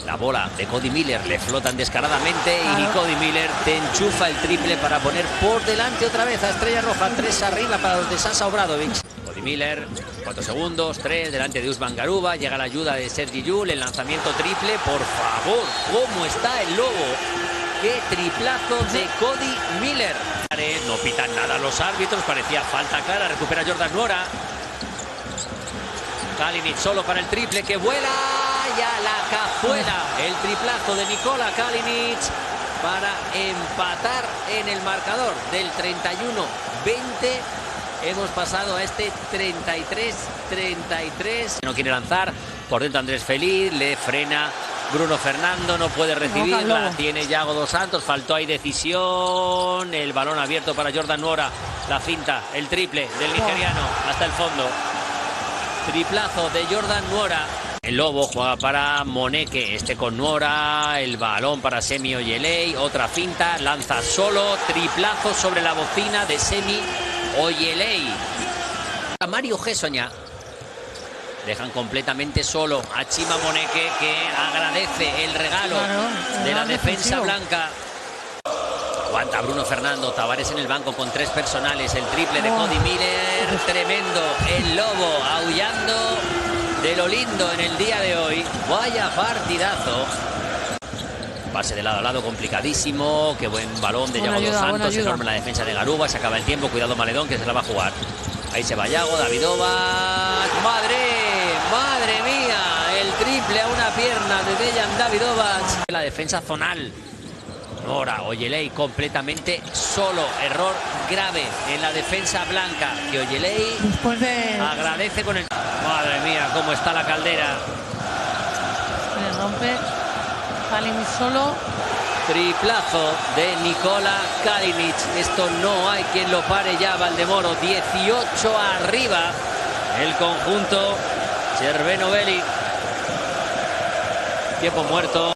La bola de Cody Miller le flotan descaradamente y Cody Miller te enchufa el triple para poner por delante otra vez a Estrella Roja. 3 arriba para los de Sasa Obradovic. Cody Miller, 4 segundos, 3 delante de Usman Garuba. Llega la ayuda de Sergi Llull, el lanzamiento triple. Por favor, ¿cómo está el Lobo? ¡Qué triplazo de Cody Miller! No pitan nada los árbitros, parecía falta clara. Recupera Jordan Nwora. Kalinic solo para el triple que vuela y a la cazuela. El triplazo de Nikola Kalinic para empatar en el marcador. Del 31-20 hemos pasado a este 33-33. No quiere lanzar. Por dentro Andrés Feliz, le frena Bruno Fernando, no puede recibirla. Tiene Yago dos Santos, faltó ahí decisión. El balón abierto para Jordan Nwora. La finta, el triple del nigeriano hasta el fondo. Triplazo de Jordan Nwora. El Lobo juega para Moneke, este con Nwora, el balón para Semi Ojeleye, otra finta, lanza solo, triplazo sobre la bocina de Semi Ojeleye. A Mario Hezonja. Dejan completamente solo a Chima Moneke, que agradece el regalo de la defensa blanca. Aguanta Bruno Fernando, Tavares en el banco con 3 personales, el triple de Cody Miller, tremendo, el Lobo aullando de lo lindo en el día de hoy. Vaya partidazo. Pase de lado a lado complicadísimo, qué buen balón de Yago dos Santos, enorme la defensa de Garuba, se acaba el tiempo, cuidado Maledón que se la va a jugar. Ahí se va Yago, Davidovac, madre mía, el triple a una pierna de Dejan Davidovac. La defensa zonal. Ahora Ojeleye completamente solo, error grave en la defensa blanca. Y Ojeleye agradece con el... Madre mía, cómo está la caldera. Le rompe Kalinic solo. Triplazo de Nikola Kalinic. Esto no hay quien lo pare ya, Valdemoro. 18 arriba el conjunto Cervéno Belic. Tiempo muerto.